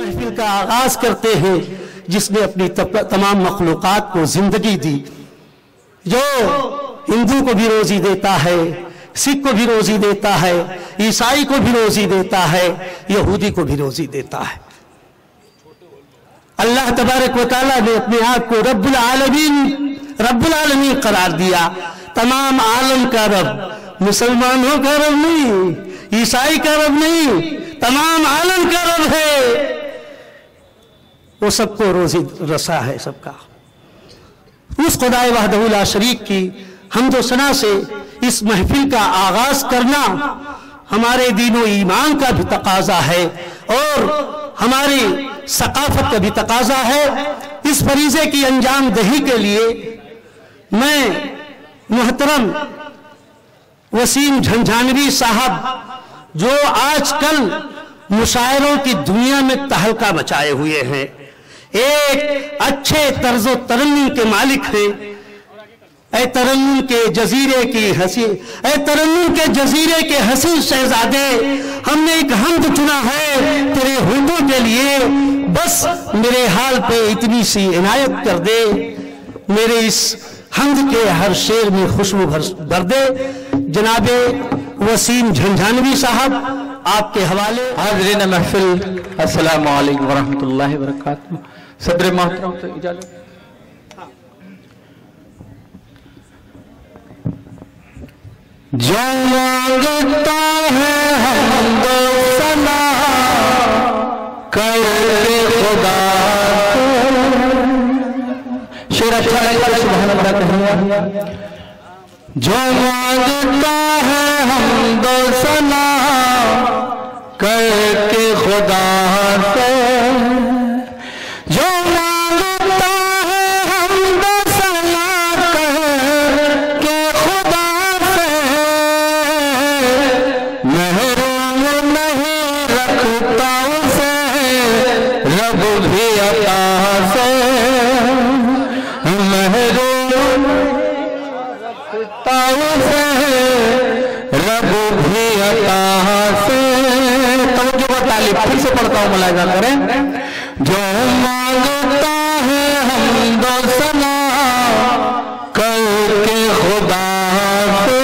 महफिल का आगाज करते हैं जिसने अपनी तमाम मखलूकात को जिंदगी दी, जो हिंदू को भी रोजी देता है, सिख को भी रोजी देता है, ईसाई को भी रोजी देता है, यहूदी को भी रोजी देता है। अल्लाह तबारक व तआला ने अपने आप को रब्बुल आलमीन करार दिया। तमाम आलम का रब, मुसलमानों का रब नहीं, ईसाई का रब नहीं, तमाम आलम का रब है। वो सबको रोजी रसा है सबका। उस खुदाए वहदहू ला शरीक की हम्दो सना से इस महफिल का आगाज करना हमारे दीनो ईमान का भी तकाजा है और हमारी सकाफत का भी तकाजा है। इस फरीजे की अंजाम दही के लिए मैं मोहतरम वसीम झंझानवी साहब, जो आजकल मुशायरों की दुनिया में तहलका मचाए हुए हैं, एक अच्छे तर्जो तरन्नुम के मालिक हैं। ऐ तरन्नुम के जजीरे की हंसी, ऐ तरन्नुम के जजीरे के हसीन शहजादे, हमने एक हम्द चुना है तेरे हुर्दों के लिए, बस मेरे हाल पे इतनी सी इनायत कर दे, मेरे इस हम्द के हर शेर में खुशबू भर दे। जनाबे वसीम झंझानवी साहब, आपके हवाले। हाज़रीन महफिल, अस्सलामु अलैकुम व रहमतुल्लाहि व बरकातहू। सदर मोहतरम से इजाजत। जो मांगता है हमदो सना करके खुदा, शेर अच्छा लगा सुभान अल्लाह कहिए। जो मांगता है हमदो सना करके खुदा से, जो मांगता है हमदो सना करके खुदा से, महरूम नहीं रखता उसे रब भी अता से, महरूम रखता उसे रब भी अता से। फिर से पढ़ता हूं, मुलाहिजा करें। जो मांगता है हमदो सना करके खुदा से,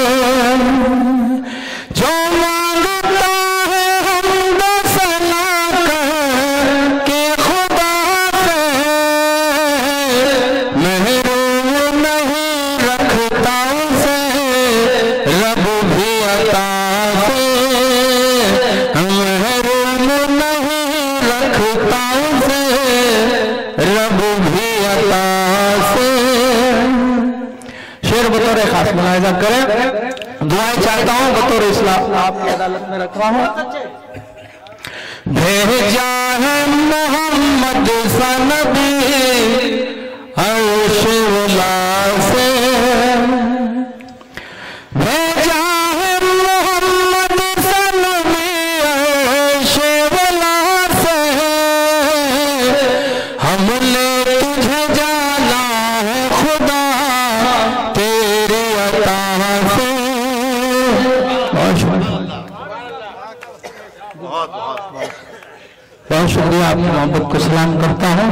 जो मांगता है हमदो सना करके खुदा से, महरूम नहीं रखता उसे रब भी अता से, रब भी अता से। शेर बतौर खास मुलाहिजा करें। दुआएं चाहता हूं बतौर इस्लाम आपकी अदालत में रख रहा हूं। भेजा है मोहम्मद सा नबी अर्श उला से, भेजा है मोहम्मद सा नबी अर्श उला से, हमने तुझे जाना है खुदा तेरी अता से। बहुत शुक्रिया, आपकी मोहब्बत को सलाम करता हूँ।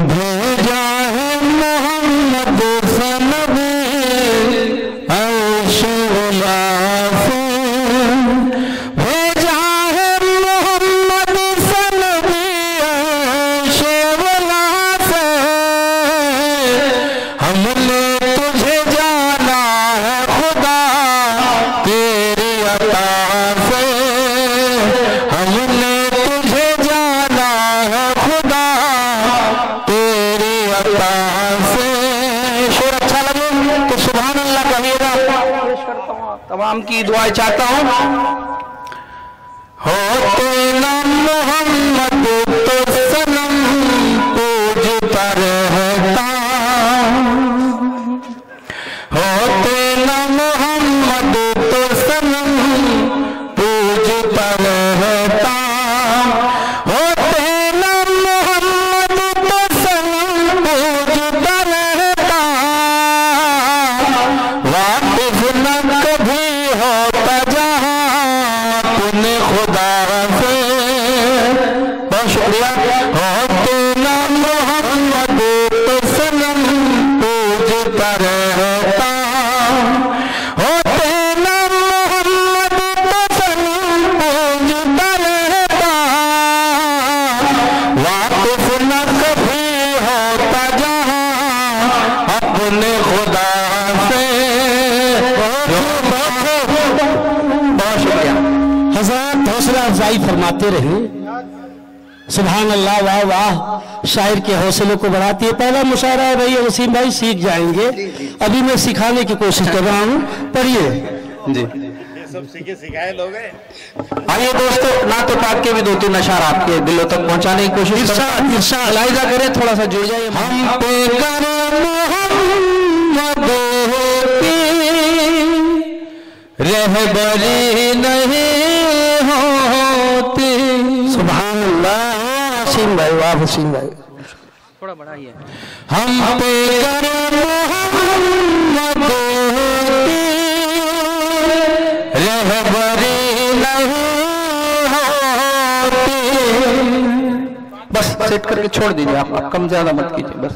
भेजा है मोहम्मद सा नबी अर्श उला से, भेजा है मोहम्मद सा नबी अर्श उला से, हमने तुझे जाना है खुदा तेरी अता से, हमने तुझे जाना है खुदा तेरी अता से। शेर अच्छा लगे तो सुभान अल्लाह कहिएगा। तमाम की दुआएं चाहता हूँ। होते ना मोहम्मद तो सनम पूजता रहता, होते ना मोहम्मद तो सनम पूजता रहता, होते ना मोहम्मद तो सनम पूजता रहता, वाकिफ न कभी होता जहां तूने खुदा से, शुक्रिया। होते ना मोहम्मद तो सनम पूजता रहता, होते ना मोहम्मद तो सनम पूजता रहता, वाकिफ न कभी होता जहां अपने खुदा से। बहुत शुक्रिया। हज़रत हौसला अफजाई फरमाते रहे। सुभान अल्लाह, वाह वाह, शायर के हौसले को बढ़ाती है। पहला मुशायरा है भैया वसीम भाई, सीख जाएंगे। अभी मैं सिखाने की कोशिश कर रहा हूँ, पढ़िए जी। सब सीखे सिखाए लोग हैं। आइए दोस्तों, नाते पाक के भी 2-3 अशआर आपके दिलों तक पहुंचाने की कोशिश इलाइजा करें, थोड़ा सा जुड़ जाइए। हम पे कर मोहम्मद की रहबरी नहीं होती। सुभान अल्लाह, वसीम भाई, वाह वसीम भाई, थोड़ा बढ़ाइए। हम पे कर मोहम्मद की रहबरी नहीं होती। बस सेट करके छोड़ दीजिए, आप कम ज्यादा मत कीजिए बस।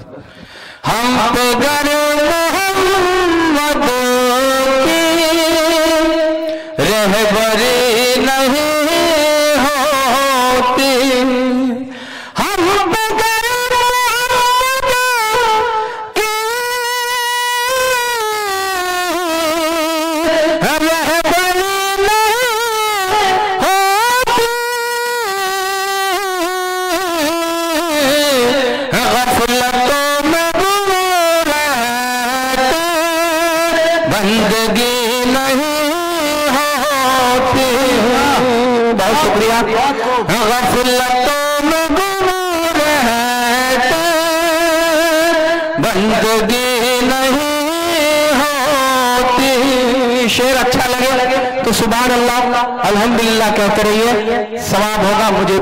हम पे कर मोहम्मद की रहबरी नहीं होती। हम पे कर मोहम्मद की रहबरी नहीं होती। गफलतों में गुम रहते, बंदगी नहीं होती। बहुत शुक्रिया। गफलतों में गुम रहते, बंदगी नहीं होती। शेर अच्छा लगे तो सुभान अल्लाह अल्हम्दुलिल्लाह कहते रहिए, सवाब होगा। मुझे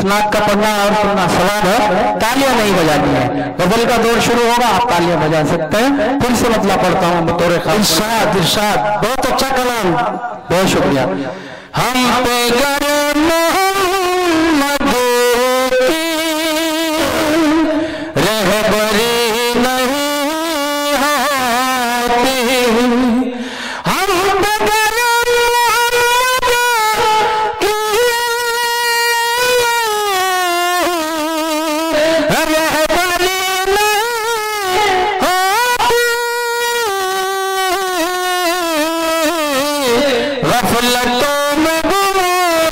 स्नात का पढ़ना और सुनना सवाब है। तालियां नहीं बजानी है। गजल का दौर शुरू होगा, आप तालियां बजा सकते हैं। फिर से मतलब पढ़ता हूँ बतौर खास। इरशाद इरशाद, बहुत अच्छा कलाम। बहुत शुक्रिया। हम पे गर मोहम्मद की रहबरी नहीं होती। हम पे गर मोहम्मद की रहबरी नहीं होती। गफलतों में गुम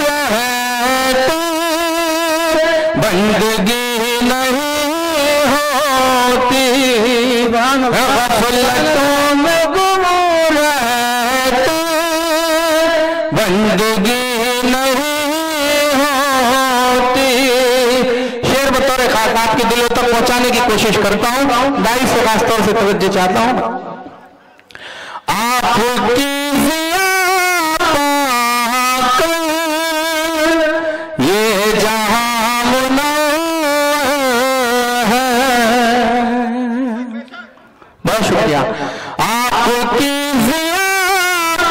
रहते, बंदगी नहीं होती। गफलतों में गुम रहते, बंदगी नहीं होती। शेर बतौर खास आपके दिलों तक पहुंचाने की कोशिश करता हूँ। दाई से खासतौर से तवज्जो चाहता हूँ। आपकी ये जहां मुनव्वर है। बहुत शुक्रिया। आपकी ज़िया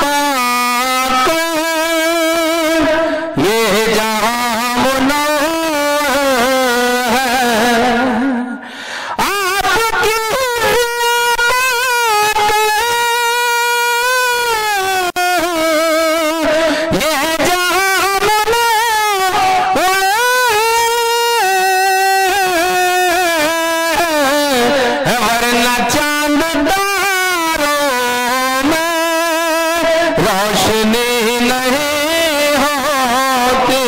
पाक ये जहां मुनव्वर है। आपकी ये जहां वरना चांद तारों में रोशनी नहीं होती।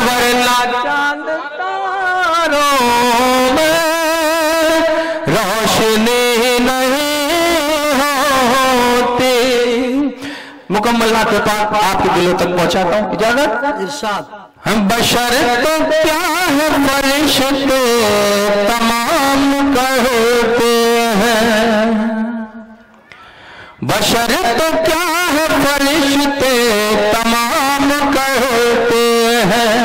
वरना चांद तारों में रोशनी नहीं होती। मुकम्मल नाते पाक आपके दिलों तक पहुंचाता हूँ। इजाजत। इरशाद। हम बशर तो क्या है फरिश्ते तमाम कहते हैं। बशर तो क्या है फरिश्ते तमाम कहते हैं।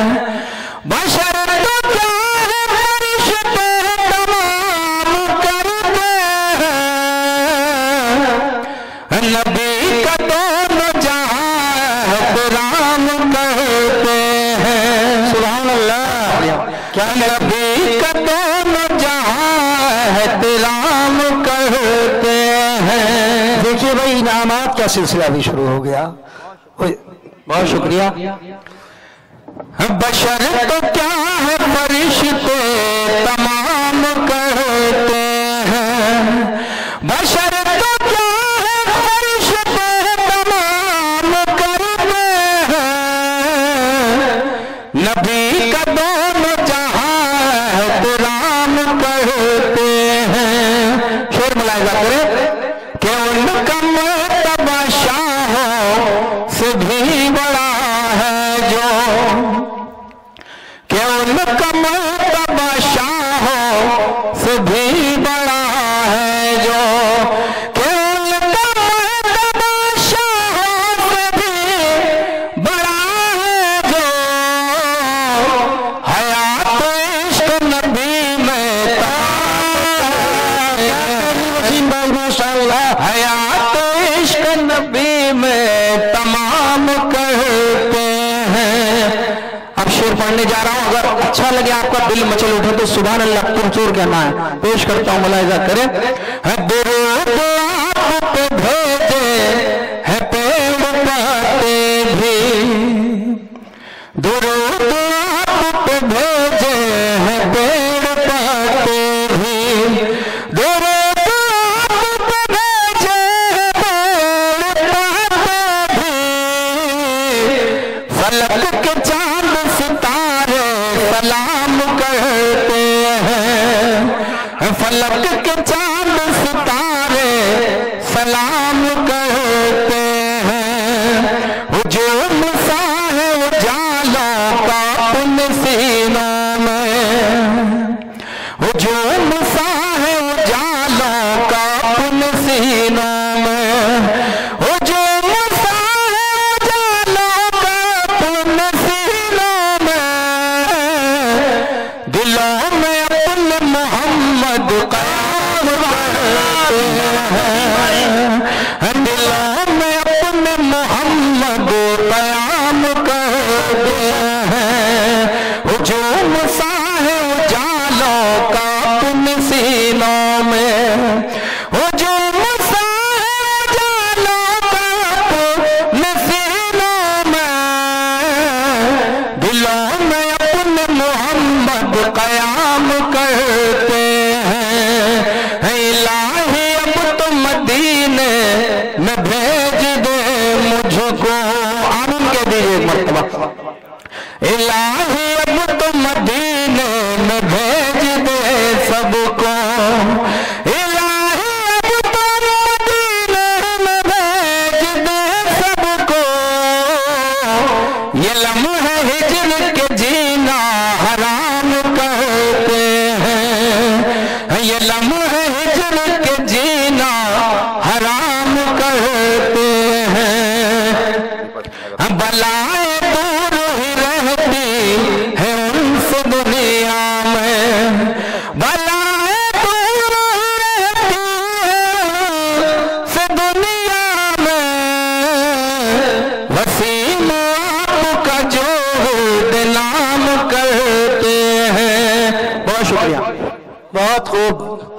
बशर तो क्या है फरिश्ते तमाम करते हैं। नबी का दोनों जहां एहतराम कहते हैं। सुभान अल्लाह। क्या नबी का दोनों जहां एहतराम करते हैं। देखिए भाई इनामात का सिलसिला भी शुरू हो गया। बहुत शुक्रिया। बशर तो क्या है फरिश्ते तमाम करते हैं, बशर तो क्या है फरिश्ते तमाम करते हैं, नबी का दोनों जहां एहतराम करते हैं। शेर मुलाहिजा करें कि उनका मर्तबा शाहों से भी बड़ा है जो, कि उनका मर्तबा शाहों से भी बड़ा है जो, कि उनका मर्तबा शाहों से भी बड़ा है जो, हयात इश्क नबी में माशाअल्लाह, हयात इश्क नबी में तमाम करते हैं। अब शेर पढ़ने जा रहा हूं, अगर अच्छा लगे आपका दिल मचल उठे तो सुभान अल्लाह पुरजोर कहना है। पेश करता हूं, मुलाहिजा करें। दुरूद आप पे भेजे है पेड़ पत्ते भी, दुरूद आप पे भेजे है पेड़ पत्ते भी, दुरूद आप पे भेजे है पेड़ पत्ते भी, फलक के चांद सितारे सलाम करते हैं, फलक के चांद सितारे सलाम करते हैं। हुजूम सा है उजालों का उन सीनों में, हुजूम सा है उजालों का उन सीनों में, हुजूम सा है उजालों का उन सीनों में, दिलों में अपने मोहम्मद क़याम करते हैं, दिलों में अपने मोहम्मद क़याम करते हैं। हुजूम सा है उजालों का उन सीनों में, हुजूम सा है उजालों का उन सीनों में, दिलों में अपने मोहम्मद क़याम करते हैं। इलाही अब तो मदीने में भेज दे मुझको, आमीन कह दीजिए एक मरतबा। इलाही अब तो मदीने में भेज दे सबको, इलाही अब तो मदीने में भेज दे सबको, ये लम्हे हिज्र के जीना हराम करते हैं, ये लम्हे हिज्र के जीना हराम करते हैं। बलाएं दूर ही रहती है उनसे दुनिया में, बलाएं दूर ही रहती है से दुनिया में, वसीम आपका जो नाम करते हैं। बहुत शुक्रिया। बहुत खूब।